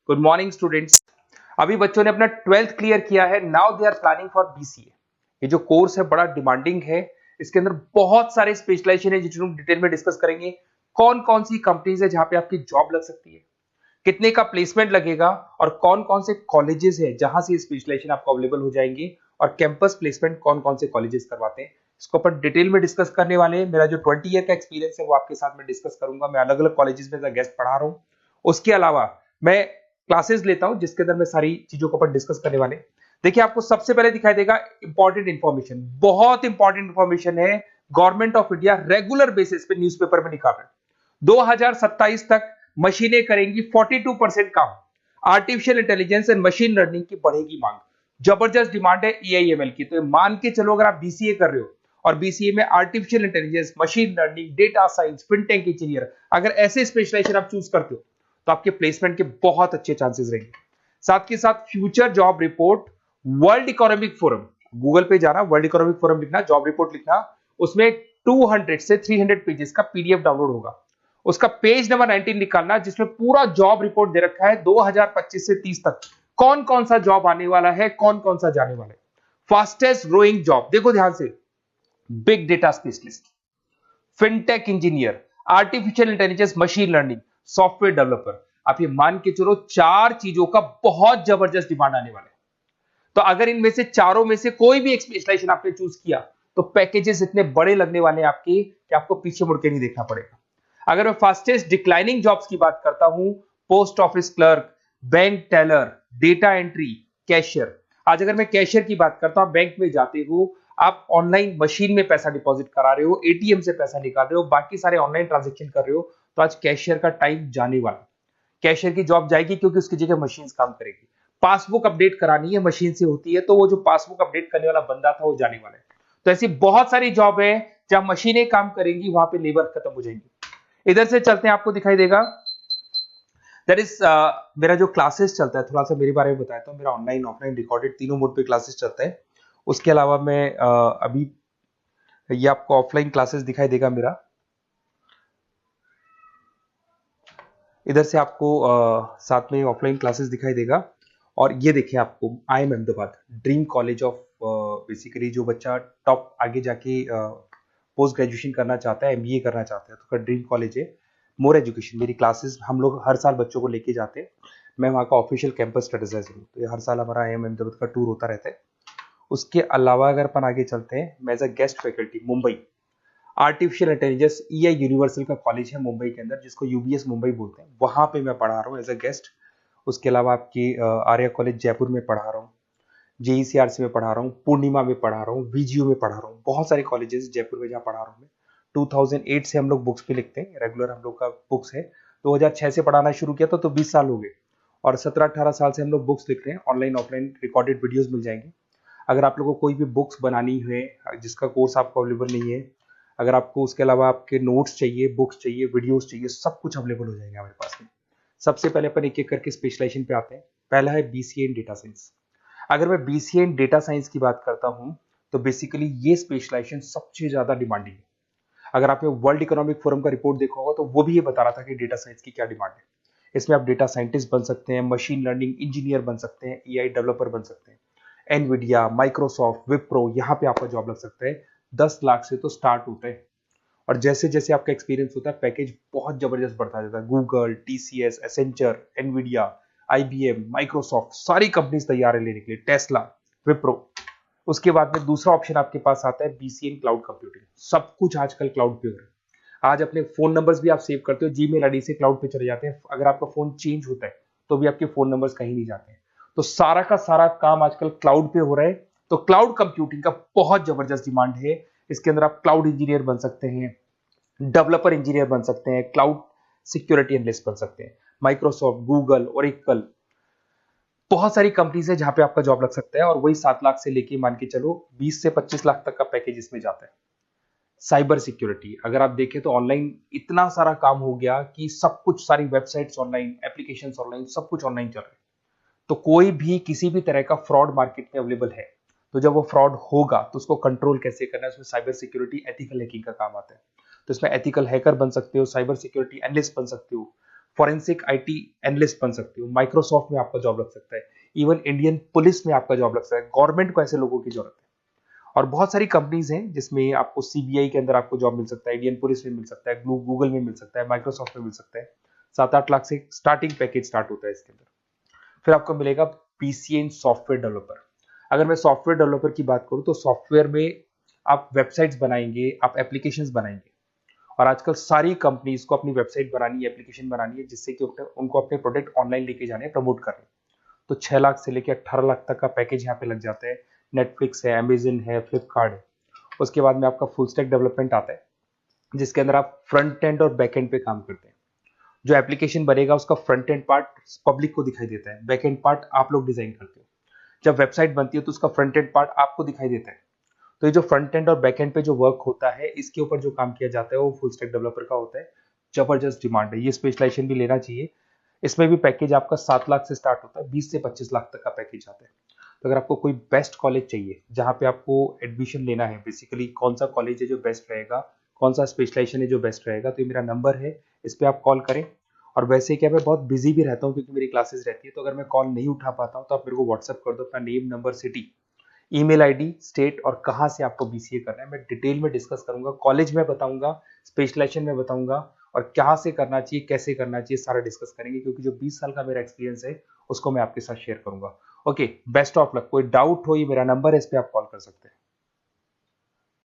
Good morning students. अभी बच्चों ने अपना 12th क्लियर किया है। Now they are planning for BCA. ये जो कोर्स है बड़ा डिमांडिंग है। इसके अंदर बहुत सारे स्पेशलाइजेशन है जिनको डिटेल में डिस्कस करेंगे। कौन कौन सी कंपनीज है जहां पे आपकी जॉब लग सकती है, कितने का प्लेसमेंट लगेगा और कौन कौन से कॉलेजेस है जहां से स्पेशलाइजेशन आपको अवेलेबल हो जाएंगे और कैंपस प्लेसमेंट कौन कौन से कॉलेजेस करवाते हैं, इसको अपन डिटेल में डिस्कस करने वाले हैं। मेरा जो 20 ईयर का एक्सपीरियंस है वो आपके साथ में डिस्कस करूंगा। मैं अलग अलग कॉलेजेस में गेस्ट पढ़ा रहा हूं। उसके अलावा मैं क्लासेस लेता हूं जिसके अंदर मैं सारी चीजों को अपन डिस्कस करने वाले। देखिए, आपको सबसे पहले दिखाई देगा इंपॉर्टेंट इंफॉर्मेशन, बहुत इंपॉर्टेंट इंफॉर्मेशन है। Government of India regular basis पे न्यूज़पेपर में निकाल रहा है 2027 तक मशीनें करेंगी 42% काम। Artificial intelligence and machine learning की बढ़ेगी मांग। जबरदस्त डिमांड है एआईएमएल की। तो मान के चलो, अगर आप बीसीए कर रहे हो और बीसीए में artificial intelligence, machine learning, data science, fintech engineer, अगर ऐसे स्पेशलाइजेशन आप चूज करते हो तो आपके प्लेसमेंट के बहुत अच्छे चांसेस रहेंगे। साथ के साथ future job report, world economic forum, Google पे जाना, वर्ल्ड इकोनॉमिक फोरम लिखना, जॉब रिपोर्ट लिखना, उसमें 200 से 300 पेजेस का पीडीएफ डाउनलोड होगा। उसका पेज नंबर 19 निकालना जिसमें पूरा जॉब रिपोर्ट दे रखा है 2025 से 30 तक कौन कौन सा जॉब आने वाला है, कौन कौन सा जाने वाला है। फास्टेस्ट ग्रोइंग जॉब, देखो ध्यान से, big data specialist, fintech engineer, artificial intelligence, machine learning, software developer. आप ये मान के चलो 4 चीजों का बहुत जबरदस्त डिमांड आने वाला है। तो अगर इनमें से चारों में से कोई भी एक स्पेशलाइजेशन आपने चूज किया तो पैकेजेस इतने बड़े लगने वाले हैं आपके कि आपको पीछे मुड़ के नहीं देखना पड़ेगा। अगर मैं फास्टेस्ट डिक्लाइनिंग जॉब्स की बात करता हूं, post office clerk, bank teller, data entry, cashier. आज अगर मैं कैशियर की बात करता हूं, बैंक में जाते हो, आप ऑनलाइन मशीन में पैसा डिपॉजिट करा रहे हो, एटीएम से पैसा निकाल रहे हो, बाकी सारे ऑनलाइन ट्रांजेक्शन कर रहे हो, तो आज कैशियर का टाइम जाने वाला। कैशियर की जॉब जाएगी क्योंकि उसकी जगह मशीन काम करेगी। पासबुक अपडेट करानी है, मशीन से होती है, तो वो जो पासबुक अपडेट करने वाला बंदा था वो जाने वाला है। तो ऐसी बहुत सारी जॉब है जहां मशीनें काम करेंगी, वहां पे लेबर खत्म हो जाएंगी। इधर से चलते हैं, आपको दिखाई देगा दैट इज मेरा जो क्लासेस चलता है, थोड़ा सा मेरे बारे में बताता हूँ। मेरा ऑनलाइन ऑफलाइन रिकॉर्डेड तीनों मोड पे क्लासेस चलता है। उसके अलावा मैं अभी ये आपको ऑफलाइन क्लासेस दिखाई देगा मेरा। इधर से आपको साथ में ऑफलाइन क्लासेस दिखाई देगा। और ये देखिए, आपको IIM Ahmedabad, dream college of, basically जो बच्चा टॉप आगे जाके पोस्ट ग्रेजुएशन करना चाहता है, एमबीए करना चाहता है, तो का ड्रीम कॉलेज है। मोर एजुकेशन, मेरी क्लासेस हम लोग हर साल बच्चों को लेके जाते हैं। मैं वहाँ का ऑफिशियल कैंपस स्ट्रेटेजाइजर हूँ, तो ये हर साल हमारा IIM अहमदाबाद का टूर होता रहता है। उसके अलावा अगर अपन आगे चलते हैं, मैं as a guest faculty Mumbai artificial intelligence EI universal का कॉलेज है मुंबई के अंदर, जिसको UBS मुंबई बोलते हैं, वहां पे मैं पढ़ा रहा हूँ एज अ गेस्ट। उसके अलावा आपकी आर्या कॉलेज जयपुर में पढ़ा रहा हूँ, JECRC में पढ़ा रहा हूँ, पूर्णिमा में पढ़ा रहा हूँ, VGU में पढ़ा रहा हूँ। बहुत सारे कॉलेजेस जयपुर में जहाँ पढ़ा रहा हूँ मैं। 2008 से हम लोग बुक्स पे लिखते हैं, रेगुलर हम लोग का बुक्स है। 2006 से पढ़ाना शुरू किया तो 20 साल हो गए। और 17-18 साल से हम लोग बुक्स लिख रहे हैं। ऑनलाइन ऑफलाइन रिकॉर्डेड वीडियोस मिल जाएंगे। अगर आप लोगों को कोई भी बुक्स बनानी है जिसका कोर्स आपको अवेलेबल नहीं है, अगर आपको उसके अलावा आपके नोट्स चाहिए, बुक्स चाहिए, वीडियोस चाहिए, सब कुछ अवेलेबल हो जाएगा हमारे पास में। सबसे पहले अपन एक एक करके स्पेशलाइजेशन पे आते हैं। पहला है BCA इन डेटा साइंस। अगर मैं BCA इन डेटा साइंस की बात करता हूं तो बेसिकली ये स्पेशलाइजेशन सबसे ज्यादा डिमांडिंग है। अगर आपने वर्ल्ड इकोनॉमिक फोरम का रिपोर्ट देखा होगा तो वो भी ये बता रहा था कि डेटा साइंस की क्या डिमांड है। इसमें आप डेटा साइंटिस्ट बन सकते हैं, मशीन लर्निंग इंजीनियर बन सकते हैं, AI डेवलपर बन सकते हैं। एनवीडिया, माइक्रोसॉफ्ट, विप्रो, यहाँ पे आपका जॉब लग सकता है। 10 लाख से तो स्टार्ट होता है और जैसे जैसे आपका एक्सपीरियंस होता है पैकेज बहुत जबरदस्त बढ़ता जाता है। Google, TCS, Accenture, Nvidia, IBM, Microsoft, सारी कंपनीज तैयार है लेने के लिए, टेस्ला, विप्रो। उसके बाद में दूसरा ऑप्शन आपके पास आता है BCA इन क्लाउड कंप्यूटिंग। सब कुछ आजकल क्लाउड पे हो रहा है। आज अपने फोन नंबर्स भी आप सेव करते हो, जीमेल आईडी से क्लाउड पे चले जाते हैं। अगर आपका फोन चेंज होता है तो भी आपके फोन नंबर्स कहीं नहीं जाते हैं। तो सारा का सारा काम आजकल क्लाउड पे हो रहा है। तो क्लाउड कंप्यूटिंग का बहुत जबरदस्त डिमांड है। इसके अंदर आप क्लाउड इंजीनियर बन सकते हैं, डेवलपर इंजीनियर बन सकते हैं, क्लाउड सिक्योरिटी एनालिस्ट बन सकते हैं। माइक्रोसॉफ्ट, गूगल, ओरेकल, बहुत सारी कंपनीज है जहां पे आपका जॉब लग सकता है। और वही 7 लाख से लेके मान के चलो 20 से 25 लाख तक का पैकेज इसमें जाता है। साइबर सिक्योरिटी, अगर आप देखें तो ऑनलाइन इतना सारा काम हो गया कि सब कुछ, सारी वेबसाइट्स ऑनलाइन, एप्लीकेशंस ऑनलाइन, सब कुछ ऑनलाइन चल रहा है। तो कोई भी किसी भी तरह का फ्रॉड मार्केट में अवेलेबल है, तो जब वो फ्रॉड होगा तो उसको कंट्रोल कैसे करना है, उसमें साइबर सिक्योरिटी, एथिकल हैकिंग का काम आता है। तो इसमें एथिकल हैकर बन सकते हो, साइबर सिक्योरिटी एनालिस्ट बन सकते हो, फॉरेंसिक आईटी एनालिस्ट बन सकते हो, माइक्रोसॉफ्ट में आपका जॉब लग सकता है, इवन इंडियन पुलिस में आपका जॉब लग सकता है। गवर्नमेंट को ऐसे लोगों की जरूरत है। और बहुत सारी कंपनीज हैं जिसमें आपको सीबीआई के अंदर आपको जॉब मिल सकता है, इंडियन पुलिस में मिल सकता है, गूगल में मिल सकता है, माइक्रोसॉफ्ट में मिल सकता है। 7-8 लाख से स्टार्टिंग पैकेज स्टार्ट होता है इसके अंदर। फिर आपको मिलेगा पीसीए इन सॉफ्टवेयर डेवलपर। अगर मैं सॉफ्टवेयर डेवलपर की बात करूं तो सॉफ्टवेयर में आप वेबसाइट्स बनाएंगे, आप एप्लीकेशंस बनाएंगे। और आजकल सारी कंपनीज को अपनी वेबसाइट बनानी है, एप्लीकेशन बनानी है, जिससे कि उनको अपने प्रोडक्ट ऑनलाइन लेके जाने हैं, प्रमोट करने। तो 6 लाख से लेकर 18 लाख तक का पैकेज यहाँ पे लग जाता है। नेटफ्लिक्स है, अमेजन है, फ्लिपकार्ट है। उसके बाद में आपका फुल स्टैक डेवलपमेंट आता है, जिसके अंदर आप फ्रंट एंड और बैक एंड पे काम करते हैं। जो एप्लीकेशन बनेगा उसका फ्रंट एंड पार्ट पब्लिक को दिखाई देता है, बैक एंड पार्ट आप लोग डिजाइन करते हो। जब वेबसाइट बनती है तो उसका फ्रंट एंड पार्ट आपको दिखाई देता है। तो ये जो फ्रंट एंड और बैक एंड पे जो वर्क होता है, इसके ऊपर जो काम किया जाता है वो फुल स्टैक डेवलपर का होता है। जबरदस्त डिमांड है, ये स्पेशलाइजेशन भी लेना चाहिए। इसमें भी पैकेज आपका 7 लाख से स्टार्ट होता है, 20 से 25 लाख तक का पैकेज आता है। तो अगर आपको कोई बेस्ट कॉलेज चाहिए जहाँ पे आपको एडमिशन लेना है, बेसिकली कौन सा कॉलेज है जो बेस्ट रहेगा, कौन सा स्पेशलाइजेशन है जो बेस्ट रहेगा, तो ये मेरा नंबर है, इस पर आप कॉल करें। और वैसे क्या, मैं बहुत बिजी भी रहता हूँ क्योंकि मेरी क्लासेस रहती है, तो अगर मैं कॉल नहीं उठा पाता हूँ तो आप मेरे को व्हाट्सअप कर दो अपना name, number, city, email ID, state और कहाँ से आपको बीसीए करना है। मैं डिटेल में डिस्कस करूंगा, कॉलेज में बताऊंगा, स्पेशलाइजेशन में बताऊंगा, और कहाँ से करना चाहिए, कैसे करना चाहिए, सारा डिस्कस करेंगे, क्योंकि जो 20 साल का मेरा एक्सपीरियंस है उसको मैं आपके साथ शेयर करूंगा। Okay, best of luck. कोई डाउट हो, ये मेरा नंबर है, इस पे आप कॉल कर सकते हैं।